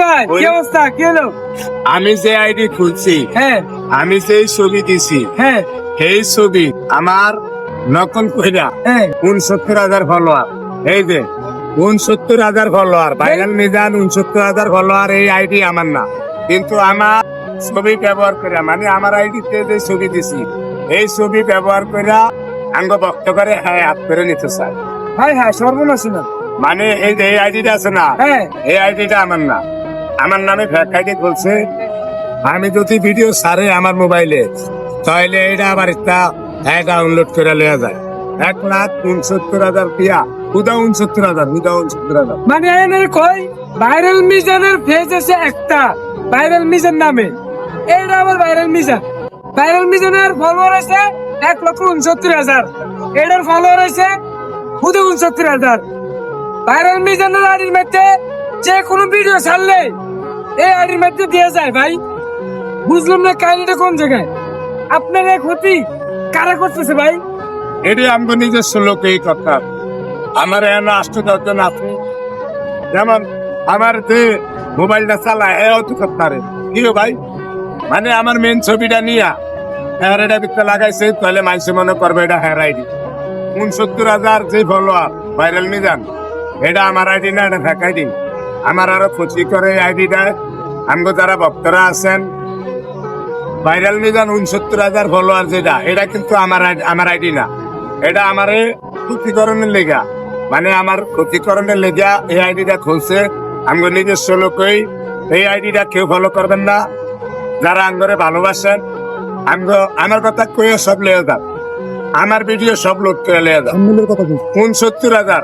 ভাই কি অবস্থা, কি হলো? আমি যে আইডি খুলছি, হ্যাঁ আমি সেই ছবি দিছি, হ্যাঁ সেই ছবি আমার নকল কইরা হ্যাঁ 69,000 ফলোয়ার। এই যে 69,000 ফলোয়ার, ভাইরাল মিজান 69,000 ফলোয়ার। এই আইডি আমার না, কিন্তু আমার ছবি ব্যবহার করে, মানে আমার আইডিতে যে ছবি দিছি এই ছবি ব্যবহার করে আঙ্গ ভক্ত করে হ্যাঁ হাত করে নিতে চায়। হাই হাই সর্বনাশ না। মানে এই যে এই আইডিটা আছে না, হ্যাঁ এই আইডিটা আমার না, আমার নামে ফেক আইডি বলছে। আমি যদি ভিডিও ছাড়ে আমার মোবাইলে, তাহলে এটা আবার একটা ডাউনলোড করে নেওয়া যায়। 1,69,000 টিয়া, হুদা 69,000। মানে এনের কই ভাইরাল মিজানের ফেজ আছে একটা, ভাইরাল মিজান নামে। এইটা আবার ভাইরাল মিজান, ভাইরাল মিজানের ফলোয়ার আছে 1,69,000, এটার ফলোয়ার আছে 69,000। ভাইরাল মিজানের আইডির মধ্যে যে কোনো ভিডিও ছাড়লে এই আইডির মধ্যে দিয়ে যায়। ভাই বুঝলাম না কাহিনীটা কোন জায়গায়, আপনার এক ক্ষতি কারা করতেছে ভাই? এটি আমাকে নিজস্ব লোকেই কথা। আমার এনে 8-10 জন আছে, যেমন আমার যে মোবাইলটা চালায় এ অত করতে কি গো ভাই, মানে আমার মেন ছবিটা নিয়া হ্যাঁ এটা ভিতরে লাগাইছে, তাহলে মানুষ মনে করবে এটা হ্যাঁ আইডি। 69,000 যে ফলোয়ার ভাইরাল মিজান, এটা আমার আইডি না, এটা ফেক আইডি। আমার আরো ক্ষতি করে আইডিটা। আমগো যারা ভক্তরা আছেন, ভাইরাল মিজান 69,000 ফলোয়ার যেটা, এটা কিন্তু আমার আইডি না, এটা আমারে ক্ষতিকরণের লেগা, মানে আমার ক্ষতিকরণের লেগা এই আইডিটা খুলছে। আমগো নিজস্ব লোকই, এই আইডিটা কেউ ফলো করবেন না। যারা আঙ্গরে ভালোবাসেন, আমার কথা কইও সব লেগে যান, আমার ভিডিও সব লোক করে লেগে যান। 69,000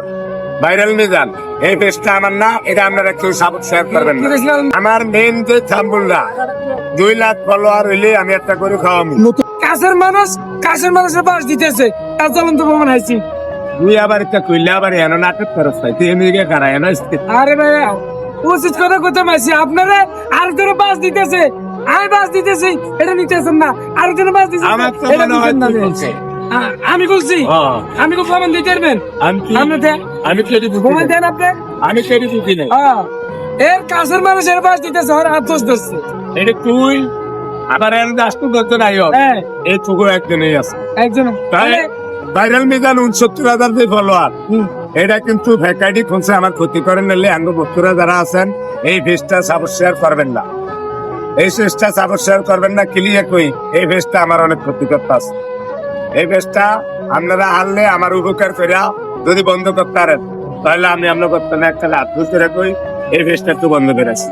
ভাইরাল মিজান, এই পেজটা আমার না, এটা আপনারা কেউ সাপোর্ট শেয়ার করবেন না। আমার মেন যে থাম্বুলটা 2 লাখ ফলোয়ার হইলে আমি একটা করে খাওয়াবো। কাছের মানুষের পাশ দিতেছে, তার চলন্ত প্রমাণ আইছি। তুই আবার একটা কইলে আবার এনো নাটক করছ, তুই এমনিকে কারা এনো। আরে ভাই উচিত কথা কথা মাইছি, আপনারা আরেকজনের পাশ দিতেছে, আমি পাশ দিতেছি, এটা নিতেছেন না। আরেকজনের পাশ দিতেছে, আমার তো এটা মনে হয় নিতেছেন না। তুই বলছিস। আমি বলছি, আমি খুব প্রমাণ দিতে পারবেন? আমি কেটে প্রমাণ দেন আপনি। আমি কেটে দিচ্ছি না, এর কাছের মানুষের পাশ দিতেছে, ওর হাত দোষ ধরছে। এটা তুই আবার এনে 10-10 জন আইও, হ্যাঁ এই তোকে একজনই আছে। একজন তাই ভাইরাল মিজান 69,000 যে ফলোয়ার, এটা কিন্তু ফেক আইডি খুলছে। আমার ক্ষতি করে নিলে আঙ্গ বন্ধুরা যারা আছেন, এই পেজটা সাপোর্ট শেয়ার করবেন না, এই পেজটা সাপোর্ট শেয়ার করবেন না। ক্লিয়ার কই, এই পেজটা আমার অনেক ক্ষতি করতে আছে। এই পেজটা আপনারা আনলে আমার উপকার করিয়া যদি বন্ধ করতে পারেন, তাহলে আমি আপনার করতে না একটা হাত ধরে কই এই পেজটা একটু বন্ধ করেছি।